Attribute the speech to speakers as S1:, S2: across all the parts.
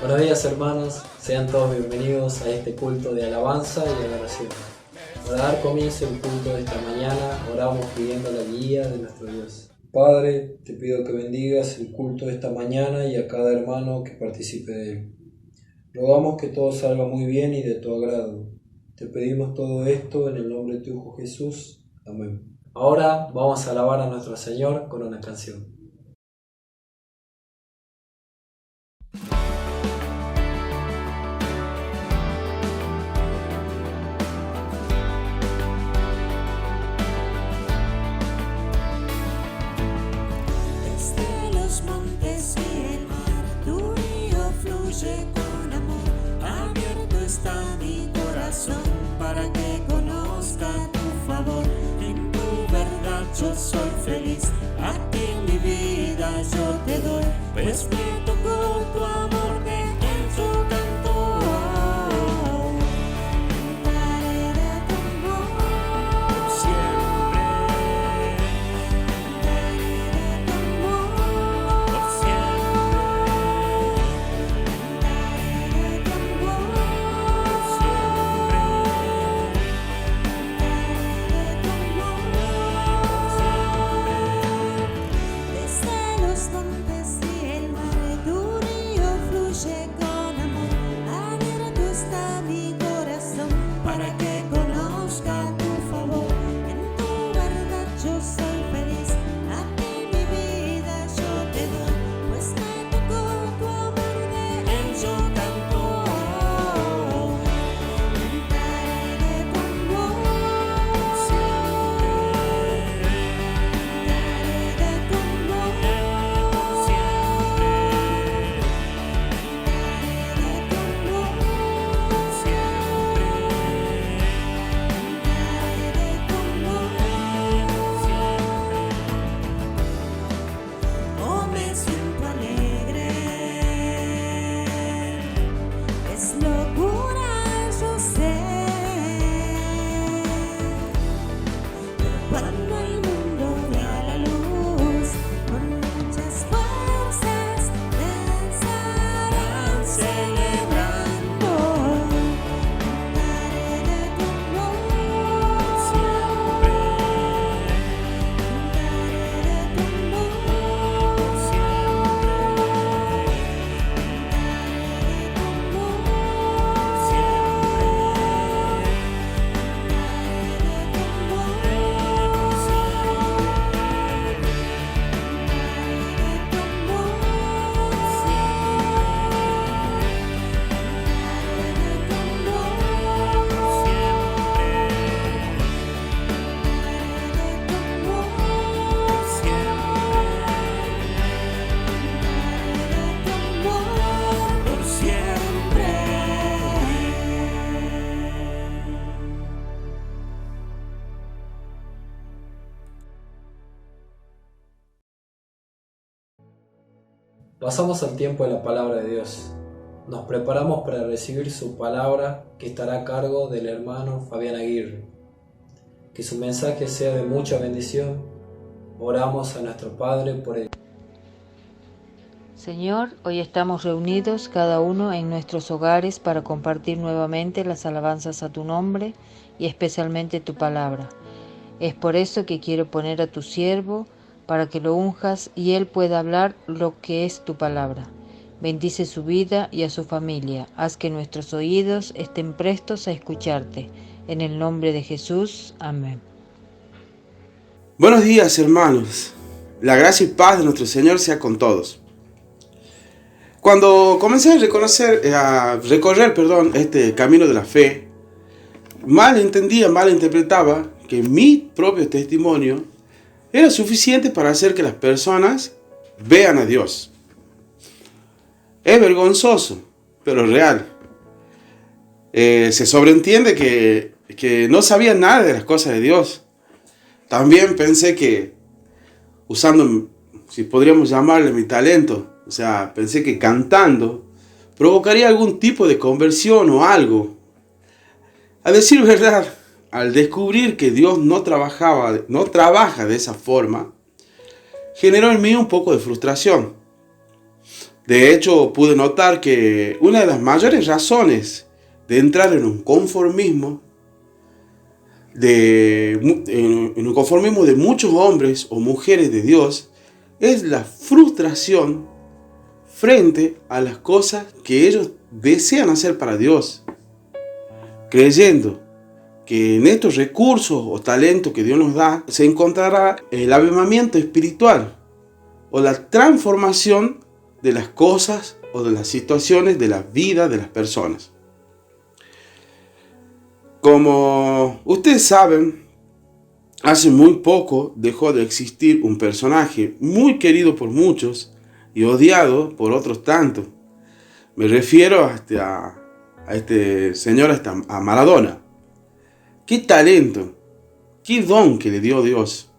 S1: Buenos días hermanos, sean todos bienvenidos a este culto de alabanza y adoración. Para dar comienzo al culto de esta mañana, oramos pidiendo la guía de nuestro Dios. Padre, te pido que bendigas el culto de esta mañana y a cada hermano que participe de él. Rogamos que todo salga muy bien y de tu agrado. Te pedimos todo esto en el nombre de tu Hijo Jesús. Amén. Ahora vamos a alabar a nuestro Señor con una canción.
S2: Con amor, abierto está mi corazón para que conozca tu favor. En tu verdad yo soy feliz, a ti mi vida yo te doy, pues me tocó tu amor, de él yo canto. Daré de tu amor por siempre, daré de tu amor por siempre.
S1: Pasamos al tiempo de la palabra de Dios. Nos preparamos para recibir su palabra que estará a cargo del hermano Fabián Aguirre. Que su mensaje sea de mucha bendición. Oramos a nuestro Padre por él.
S3: Señor, hoy estamos reunidos cada uno en nuestros hogares para compartir nuevamente las alabanzas a tu nombre y especialmente tu palabra. Es por eso que quiero poner a tu siervo para que lo unjas y él pueda hablar lo que es tu palabra. Bendice su vida y a su familia. Haz que nuestros oídos estén prestos a escucharte. En el nombre de Jesús. Amén.
S4: Buenos días, hermanos. La gracia y paz de nuestro Señor sea con todos. Cuando comencé a recorrer este camino de la fe, mal interpretaba que mi propio testimonio era suficiente para hacer que las personas vean a Dios. Es vergonzoso, pero real. Se sobreentiende que no sabía nada de las cosas de Dios. También pensé que, usando, si podríamos llamarle mi talento, pensé que cantando provocaría algún tipo de conversión o algo. A decir verdad, al descubrir que Dios no trabaja de esa forma, generó en mí un poco de frustración. De hecho, pude notar que una de las mayores razones de entrar en un conformismo, en un conformismo de muchos hombres o mujeres de Dios, es la frustración frente a las cosas que ellos desean hacer para Dios, creyendo que en estos recursos o talentos que Dios nos da se encontrará el avivamiento espiritual o la transformación de las cosas o de las situaciones de la vida de las personas. Como ustedes saben, hace muy poco dejó de existir un personaje muy querido por muchos y odiado por otros tantos. Me refiero a este señor, a Maradona. ¡Qué talento! ¡Qué don que le dio Dios!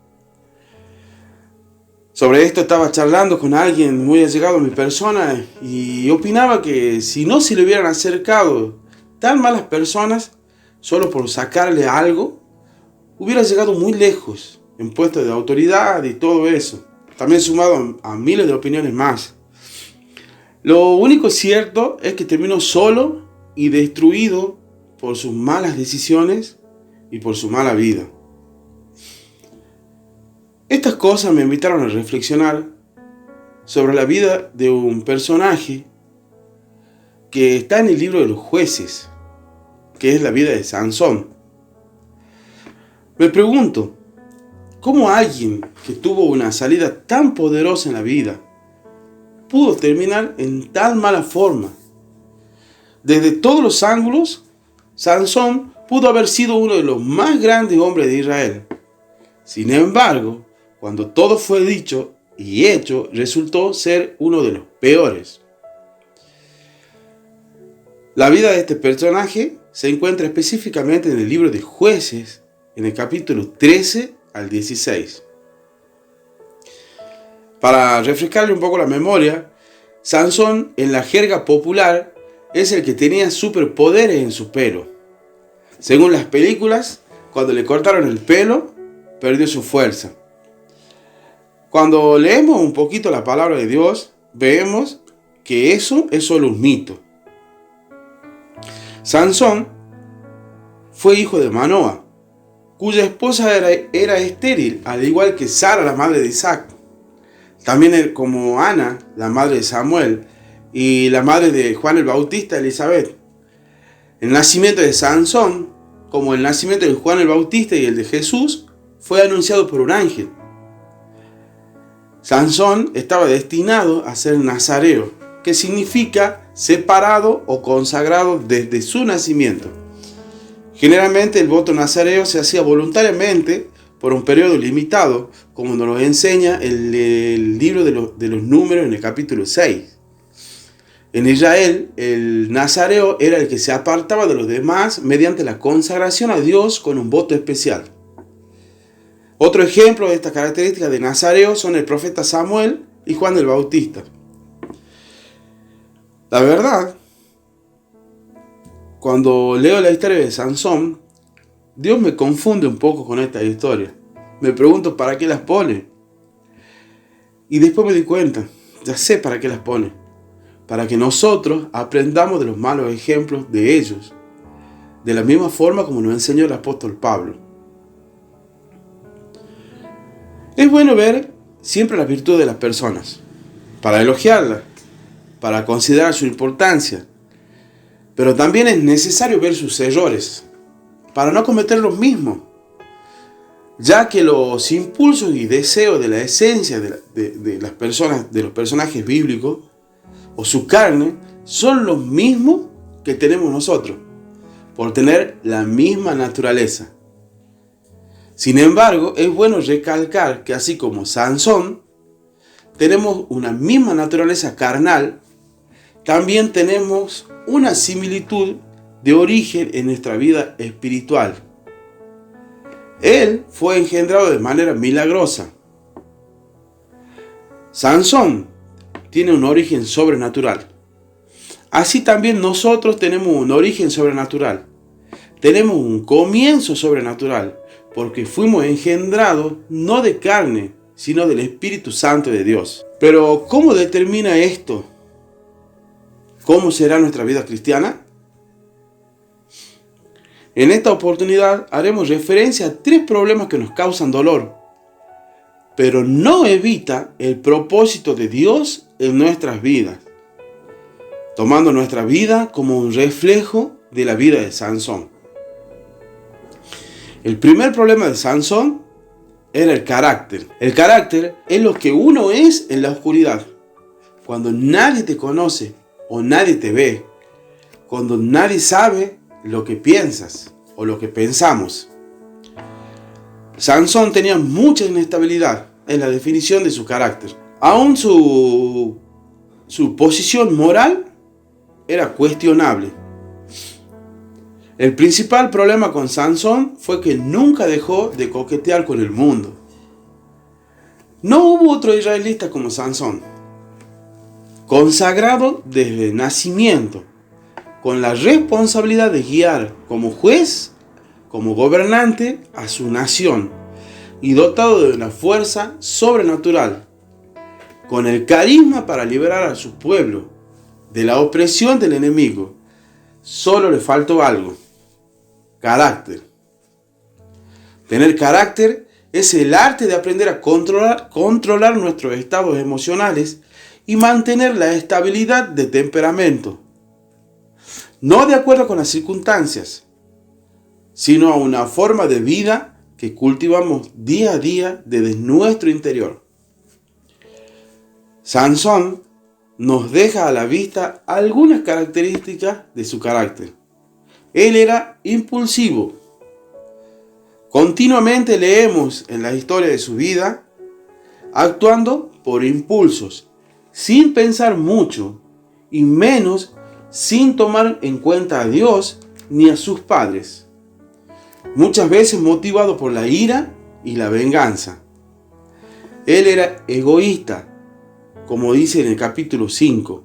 S4: Sobre esto estaba charlando con alguien muy allegado a mi persona y opinaba que si no se le hubieran acercado tan malas personas solo por sacarle algo, hubiera llegado muy lejos en puestos de autoridad y todo eso. También sumado a miles de opiniones más. Lo único cierto es que terminó solo y destruido por sus malas decisiones y por su mala vida. Estas cosas me invitaron a reflexionar sobre la vida de un personaje que está en el libro de los Jueces, que es la vida de Sansón. Me pregunto, ¿cómo alguien que tuvo una salida tan poderosa en la vida pudo terminar en tan mala forma? Desde todos los ángulos, Sansón pudo haber sido uno de los más grandes hombres de Israel. Sin embargo, cuando todo fue dicho y hecho, resultó ser uno de los peores. La vida de este personaje se encuentra específicamente en el libro de Jueces, en el capítulo 13 al 16. Para refrescarle un poco la memoria, Sansón en la jerga popular es el que tenía superpoderes en su pelo. Según las películas, cuando le cortaron el pelo, perdió su fuerza. Cuando leemos un poquito la palabra de Dios, vemos que eso es solo un mito. Sansón fue hijo de Manoa, cuya esposa era estéril, al igual que Sara, la madre de Isaac. También como Ana, la madre de Samuel, y la madre de Juan el Bautista, Elizabeth. El nacimiento de Sansón, como el nacimiento de Juan el Bautista y el de Jesús, fue anunciado por un ángel. Sansón estaba destinado a ser nazareo, que significa separado o consagrado desde su nacimiento. Generalmente el voto nazareo se hacía voluntariamente por un periodo limitado, como nos lo enseña el libro de los Números en el capítulo 6. En Israel, el nazareo era el que se apartaba de los demás mediante la consagración a Dios con un voto especial. Otro ejemplo de esta característica de nazareo son el profeta Samuel y Juan el Bautista. La verdad, cuando leo la historia de Sansón, Dios me confunde un poco con esta historia. Me pregunto para qué las pone. Y después me di cuenta, ya sé para qué las pone. Para que nosotros aprendamos de los malos ejemplos de ellos, de la misma forma como nos enseñó el apóstol Pablo. Es bueno ver siempre la virtud de las personas, para elogiarlas, para considerar su importancia, pero también es necesario ver sus errores, para no cometer los mismos, ya que los impulsos y deseos de la esencia de las personas, de los personajes bíblicos, o su carne, son los mismos que tenemos nosotros, por tener la misma naturaleza. Sin embargo, es bueno recalcar que así como Sansón, tenemos una misma naturaleza carnal, también tenemos una similitud de origen en nuestra vida espiritual. Él fue engendrado de manera milagrosa. Sansón tiene un origen sobrenatural. Así también nosotros tenemos un origen sobrenatural. Tenemos un comienzo sobrenatural, porque fuimos engendrados no de carne, sino del Espíritu Santo de Dios. Pero ¿cómo determina esto ¿Cómo será nuestra vida cristiana? En esta oportunidad haremos referencia a 3 problemas que nos causan dolor, pero no evita el propósito de Dios en nuestras vidas, tomando nuestra vida como un reflejo de la vida de Sansón. El primer problema de Sansón era el carácter. El carácter es lo que uno es en la oscuridad, cuando nadie te conoce o nadie te ve, cuando nadie sabe lo que piensas o lo que pensamos. Sansón tenía mucha inestabilidad en la definición de su carácter. Aún su posición moral era cuestionable. El principal problema con Sansón fue que nunca dejó de coquetear con el mundo. No hubo otro israelita como Sansón, consagrado desde el nacimiento, con la responsabilidad de guiar como juez, como gobernante a su nación, y dotado de una fuerza sobrenatural, con el carisma para liberar a su pueblo de la opresión del enemigo. Solo le faltó algo: carácter. Tener carácter es el arte de aprender a controlar nuestros estados emocionales y mantener la estabilidad de temperamento, no de acuerdo con las circunstancias, sino a una forma de vida que cultivamos día a día desde nuestro interior. Sansón nos deja a la vista algunas características de su carácter. Él era impulsivo. Continuamente leemos en la historia de su vida actuando por impulsos, sin pensar mucho y menos sin tomar en cuenta a Dios ni a sus padres. Muchas veces motivado por la ira y la venganza. Él era egoísta, como dice en el capítulo 5.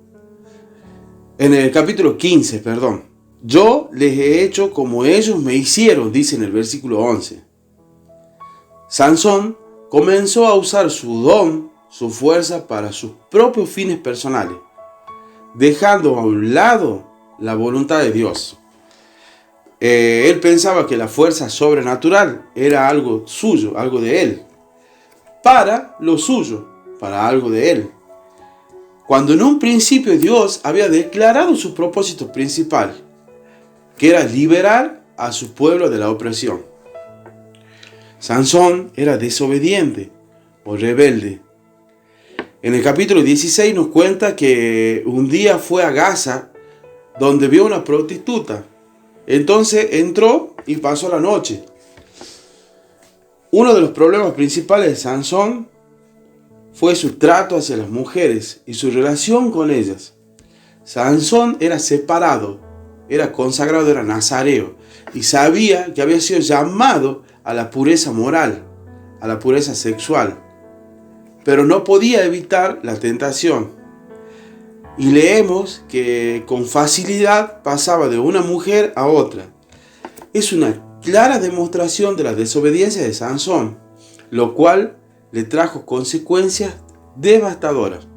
S4: En el capítulo 15, perdón. Yo les he hecho como ellos me hicieron, dice en el versículo 11. Sansón comenzó a usar su don, su fuerza para sus propios fines personales, dejando a un lado la voluntad de Dios. Él pensaba que la fuerza sobrenatural era algo suyo, algo de él, para lo suyo, para algo de él. Cuando en un principio Dios había declarado su propósito principal, que era liberar a su pueblo de la opresión. Sansón era desobediente o rebelde. En el capítulo 16 nos cuenta que un día fue a Gaza, donde vio una prostituta. Entonces entró y pasó la noche. Uno de los problemas principales de Sansón fue su trato hacia las mujeres y su relación con ellas. Sansón era separado, era consagrado, era nazareo, y sabía que había sido llamado a la pureza moral, a la pureza sexual, pero no podía evitar la tentación. Y leemos que con facilidad pasaba de una mujer a otra. Es una clara demostración de la desobediencia de Sansón, lo cual le trajo consecuencias devastadoras.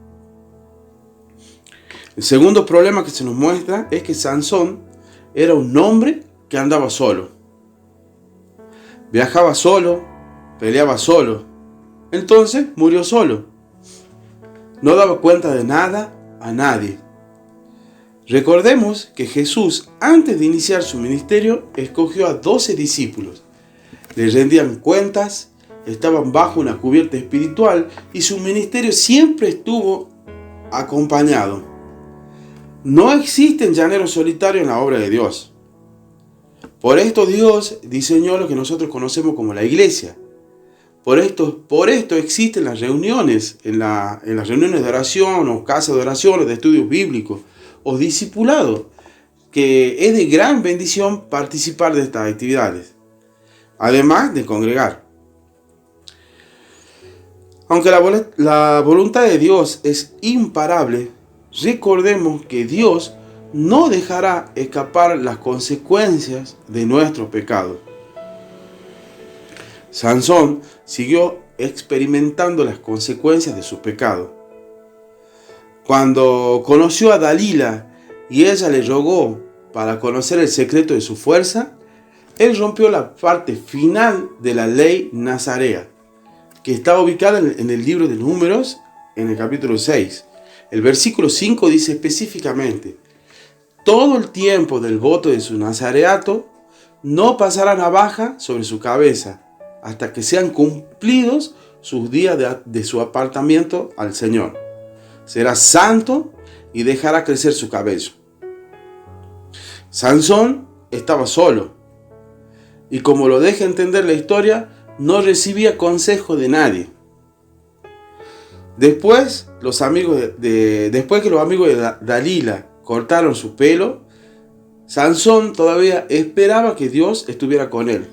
S4: El segundo problema que se nos muestra es que Sansón era un hombre que andaba solo. Viajaba solo, peleaba solo, entonces murió solo. No daba cuenta de nada a nadie. Recordemos que Jesús, antes de iniciar su ministerio, escogió a 12 discípulos. Les rendían cuentas, estaban bajo una cubierta espiritual y su ministerio siempre estuvo acompañado. No existen llaneros solitarios en la obra de Dios. Por esto Dios diseñó lo que nosotros conocemos como la iglesia. Por esto existen las reuniones, en las reuniones de oración o casas de oración o de estudios bíblicos o discipulado, que es de gran bendición participar de estas actividades, además de congregar. Aunque la voluntad de Dios es imparable, recordemos que Dios no dejará escapar las consecuencias de nuestro pecado. Sansón siguió experimentando las consecuencias de su pecado. Cuando conoció a Dalila y ella le rogó para conocer el secreto de su fuerza, él rompió la parte final de la ley nazarea, que está ubicada en el libro de Números, en el capítulo 6. El versículo 5 dice específicamente: todo el tiempo del voto de su nazareato no pasará navaja sobre su cabeza, hasta que sean cumplidos sus días de su apartamiento al Señor. Será santo y dejará crecer su cabello. Sansón estaba solo, y como lo deja entender la historia, no recibía consejo de nadie. Después que los amigos de Dalila cortaron su pelo, Sansón todavía esperaba que Dios estuviera con él.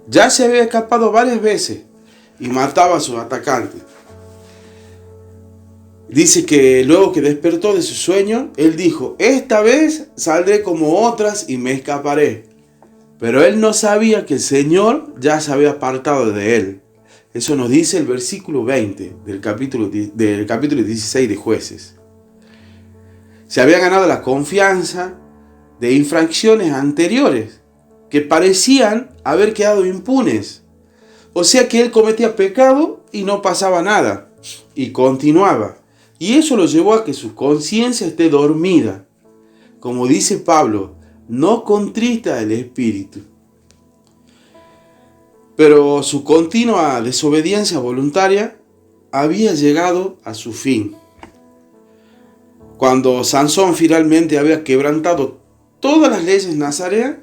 S4: Ya se había escapado varias veces y mataba a sus atacantes. Dice que luego que despertó de su sueño, él dijo: esta vez saldré como otras y me escaparé. Pero él no sabía que el Señor ya se había apartado de él. Eso nos dice el versículo 20 del capítulo 16 de Jueces. Se había ganado la confianza de infracciones anteriores que parecían haber quedado impunes. O sea que él cometía pecado y no pasaba nada, y continuaba. Y eso lo llevó a que su conciencia esté dormida. Como dice Pablo, no contrista el espíritu. Pero su continua desobediencia voluntaria había llegado a su fin. Cuando Sansón finalmente había quebrantado todas las leyes nazareas,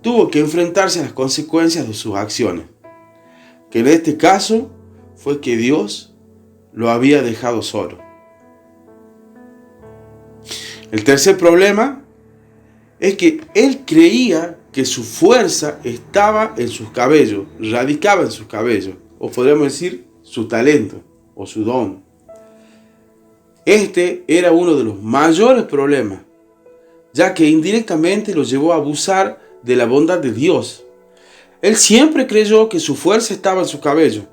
S4: tuvo que enfrentarse a las consecuencias de sus acciones, que en este caso fue que Dios lo había dejado solo. El tercer problema es que él creía que su fuerza estaba en sus cabellos, radicaba en sus cabellos, o podríamos decir su talento o su don. Este era uno de los mayores problemas, ya que indirectamente lo llevó a abusar de la bondad de Dios. Él siempre creyó que su fuerza estaba en su cabello.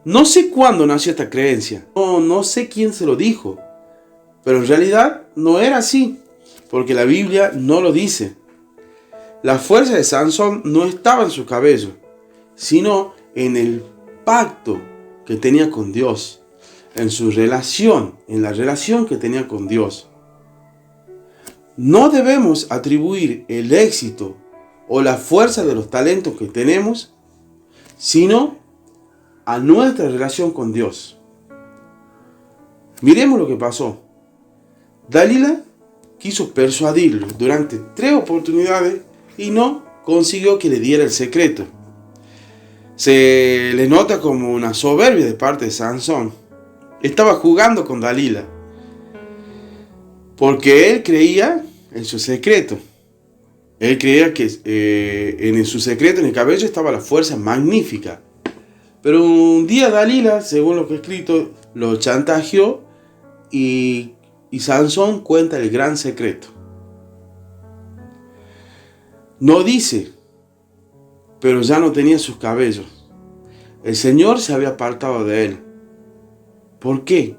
S4: No sé cuándo nació esta creencia, no sé quién se lo dijo, pero en realidad no era así, porque la Biblia no lo dice. La fuerza de Sansón no estaba en su cabello, sino en el pacto que tenía con Dios, en la relación que tenía con Dios. No debemos atribuir el éxito o la fuerza de los talentos que tenemos, sino a nuestra relación con Dios. Miremos lo que pasó. Dalila quiso persuadirlo durante 3 oportunidades y no consiguió que le diera el secreto. Se le nota como una soberbia de parte de Sansón. Estaba jugando con Dalila porque él creía en su secreto. Él creía que en su secreto, en el cabello, estaba la fuerza magnífica. Pero un día Dalila, según lo que he escrito, lo chantajeó y Sansón cuenta el gran secreto. No dice, pero ya no tenía sus cabellos. El Señor se había apartado de él. ¿Por qué?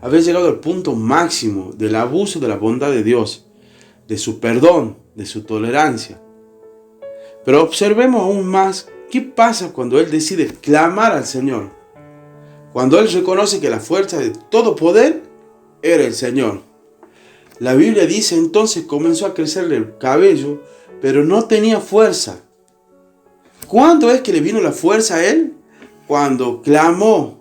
S4: Había llegado al punto máximo del abuso de la bondad de Dios, de su perdón, de su tolerancia. Pero observemos aún más qué pasa cuando él decide clamar al Señor. Cuando él reconoce que la fuerza de todo poder era el Señor. La Biblia dice entonces comenzó a crecerle el cabello, pero no tenía fuerza. ¿Cuándo es que le vino la fuerza a él? Cuando clamó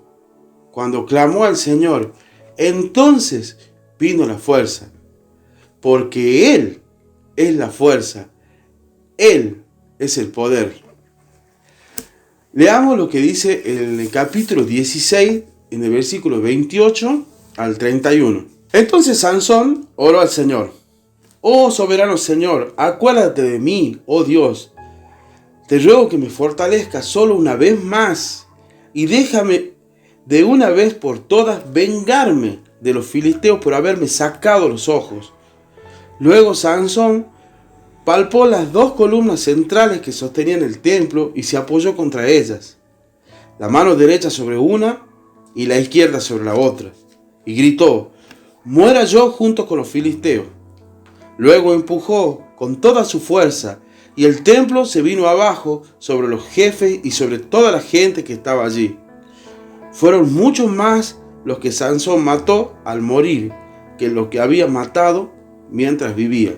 S4: al Señor. Entonces vino la fuerza. Porque Él es la fuerza. Él es el poder. Leamos lo que dice en el capítulo 16, en el versículo 28 al 31. Entonces Sansón oró al Señor: oh soberano Señor, acuérdate de mí, oh Dios. Te ruego que me fortalezcas solo una vez más y déjame de una vez por todas vengarme de los filisteos por haberme sacado los ojos. Luego Sansón palpó las 2 columnas centrales que sostenían el templo y se apoyó contra ellas, la mano derecha sobre una y la izquierda sobre la otra, y gritó: muera yo junto con los filisteos. Luego empujó con toda su fuerza y el templo se vino abajo sobre los jefes y sobre toda la gente que estaba allí. Fueron muchos más los que Sansón mató al morir que los que había matado mientras vivía.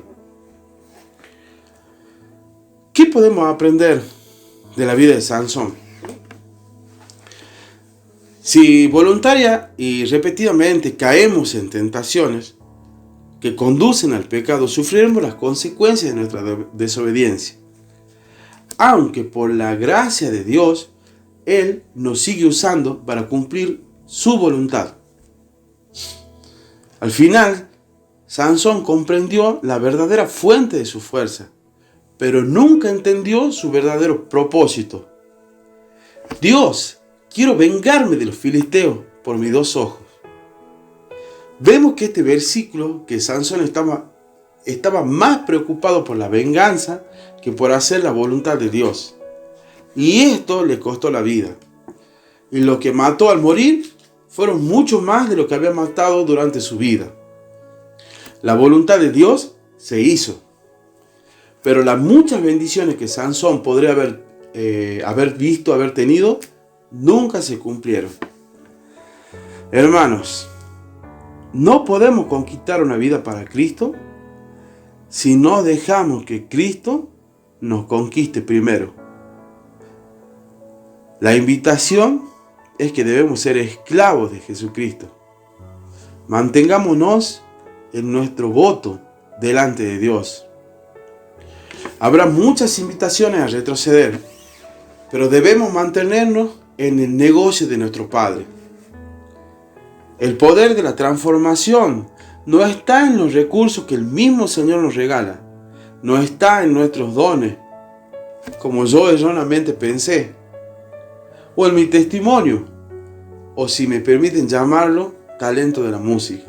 S4: ¿Qué podemos aprender de la vida de Sansón? Si voluntaria y repetidamente caemos en tentaciones que conducen al pecado, sufriremos las consecuencias de nuestra desobediencia. Aunque por la gracia de Dios, Él nos sigue usando para cumplir su voluntad. Al final, Sansón comprendió la verdadera fuente de su fuerza, pero nunca entendió su verdadero propósito. Dios, quiero vengarme de los filisteos por mis 2 ojos. Vemos que este versículo, que Sansón estaba más preocupado por la venganza que por hacer la voluntad de Dios. Y esto le costó la vida. Y lo que mató al morir fueron mucho más de lo que había matado durante su vida. La voluntad de Dios se hizo. Pero las muchas bendiciones que Sansón podría haber tenido, nunca se cumplieron. Hermanos, no podemos conquistar una vida para Cristo si no dejamos que Cristo nos conquiste primero. La invitación es que debemos ser esclavos de Jesucristo. Mantengámonos en nuestro voto delante de Dios. Habrá muchas invitaciones a retroceder, pero debemos mantenernos en el negocio de nuestro Padre. El poder de la transformación no está en los recursos que el mismo Señor nos regala, no está en nuestros dones, como yo erróneamente pensé, o en mi testimonio, o si me permiten llamarlo, talento de la música.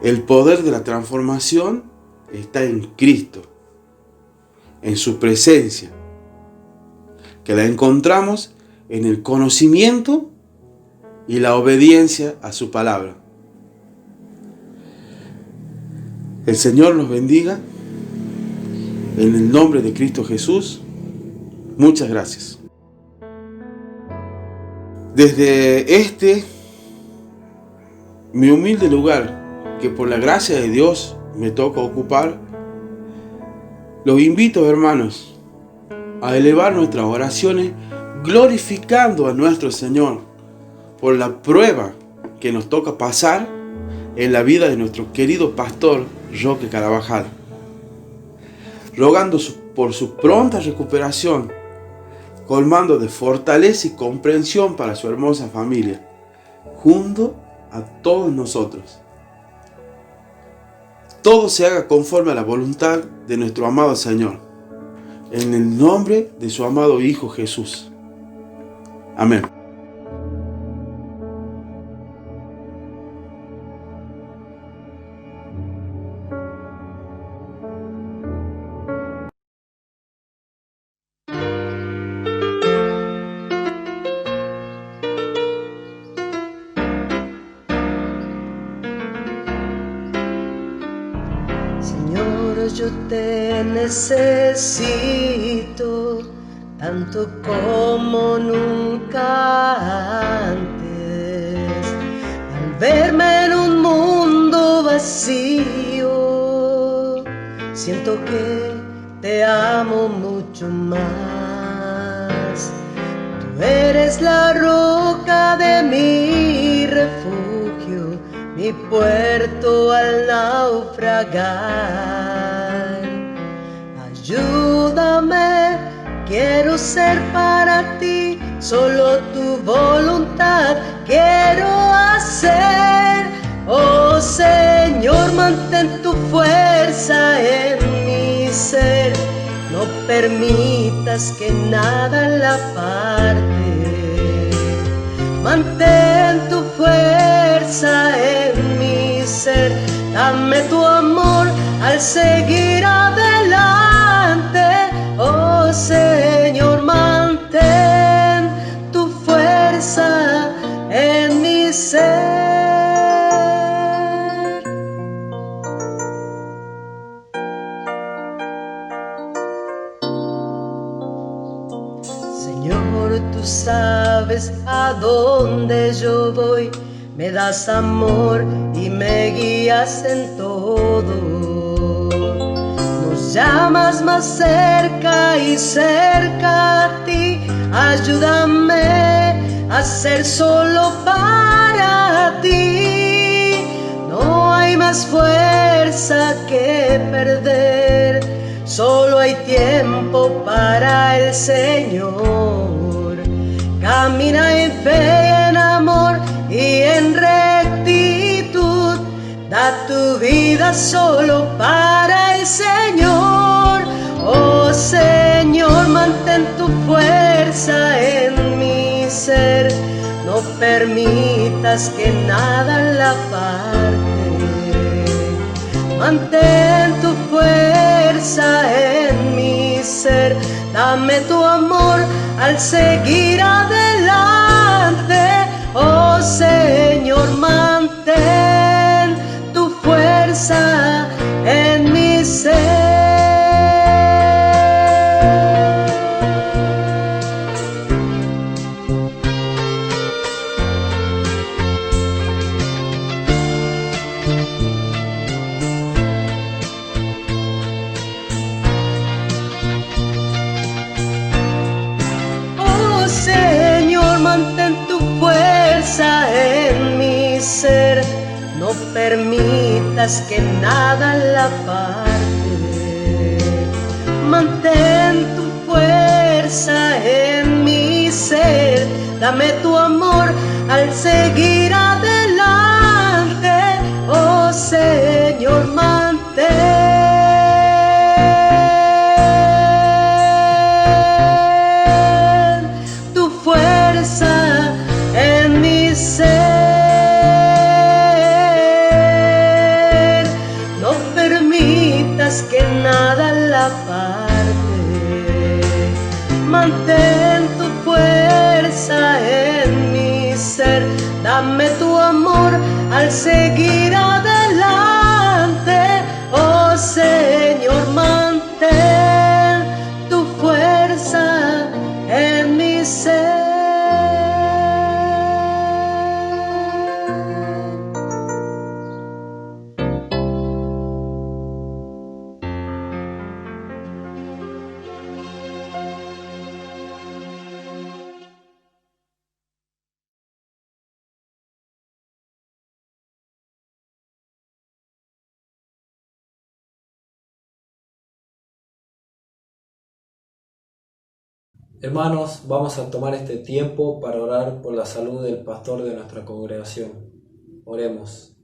S4: El poder de la transformación está en Cristo, en su presencia, que la encontramos en el conocimiento y la obediencia a su palabra. El Señor nos bendiga. En el nombre de Cristo Jesús, muchas gracias. Desde mi humilde lugar, que por la gracia de Dios me toca ocupar, los invito, hermanos, a elevar nuestras oraciones glorificando a nuestro Señor por la prueba que nos toca pasar en la vida de nuestro querido pastor Roque Carabajal, rogando por su pronta recuperación, colmando de fortaleza y comprensión para su hermosa familia, junto a todos nosotros. Todo se haga conforme a la voluntad de nuestro amado Señor, en el nombre de su amado Hijo Jesús. Amén.
S5: Señor, yo te necesito tanto como nunca antes. Al verme en un mundo vacío, siento que te amo mucho más. Tú eres la roca de mi refugio, mi puerto al naufragar. Ayúdame, quiero ser para ti, solo tu voluntad quiero hacer. Oh Señor, mantén tu fuerza en mi ser, no permitas que nada la parte. Mantén tu fuerza en mi ser, dame tu amor al seguir adelante. Oh Señor, mantén tu fuerza en mi ser. sabes a dónde yo voy, me das amor y me guías en todo. Nos llamas más cerca y cerca a ti, ayúdame a ser solo para ti. No hay más fuerza que perder, solo hay tiempo para el Señor. Camina en fe y en amor y en rectitud, da tu vida solo para el Señor. Oh Señor, mantén tu fuerza en mi ser, no permitas que nada la aparte. Mantén tu fuerza en mi ser, dame tu amor al seguir adelante. Oh Señor, mantén tu fuerza en mi ser. Mantén tu fuerza en mi ser, no permitas que nada la aparte. Mantén tu fuerza en mi ser, dame tu amor al seguir adelante. Oh Señor, mantén en mi ser, no permitas que nada la aparte. Mantén tu fuerza en mi ser, dame tu amor al seguir adelante. Oh Señor, mantén tu fuerza en mi ser.
S1: Hermanos, vamos a tomar este tiempo para orar por la salud del pastor de nuestra congregación. Oremos.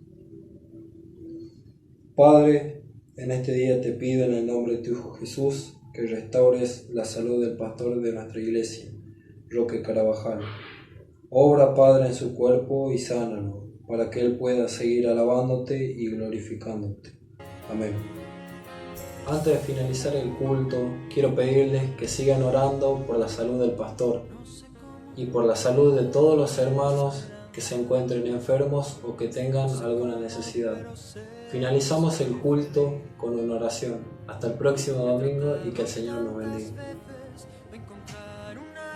S1: Padre, en este día te pido en el nombre de tu Hijo Jesús que restaures la salud del pastor de nuestra iglesia, Roque Carabajal. Obra, Padre, en su cuerpo y sánalo, para que él pueda seguir alabándote y glorificándote. Amén. Antes de finalizar el culto, quiero pedirles que sigan orando por la salud del pastor y por la salud de todos los hermanos que se encuentren enfermos o que tengan alguna necesidad. Finalizamos el culto con una oración. Hasta el próximo domingo y que el Señor nos bendiga.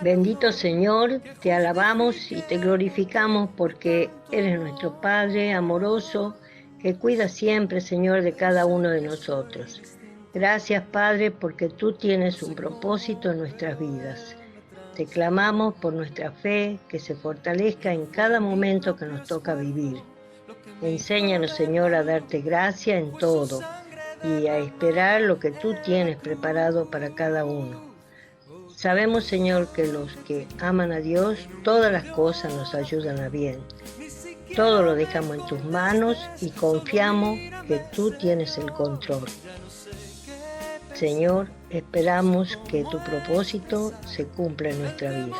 S6: Bendito Señor, te alabamos y te glorificamos porque eres nuestro Padre amoroso que cuida siempre, Señor, de cada uno de nosotros. Gracias, Padre, porque tú tienes un propósito en nuestras vidas. Te clamamos por nuestra fe, que se fortalezca en cada momento que nos toca vivir. Enséñanos, Señor, a darte gracia en todo y a esperar lo que tú tienes preparado para cada uno. Sabemos, Señor, que los que aman a Dios, todas las cosas nos ayudan a bien. Todo lo dejamos en tus manos y confiamos que tú tienes el control. Señor, esperamos que tu propósito se cumpla en nuestra vida.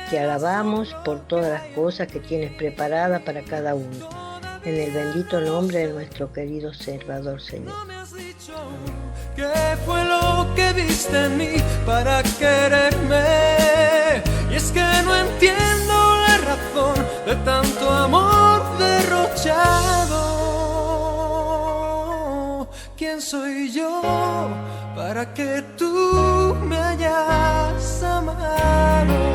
S6: Te alabamos por todas las cosas que tienes preparadas para cada uno. En el bendito nombre de nuestro querido Salvador, Señor.
S2: ¿Qué fue lo que viste en mí para quererme? Y es que no entiendo la razón de tanto amor derrochado. ¿Quién soy yo para que tú me hayas amado?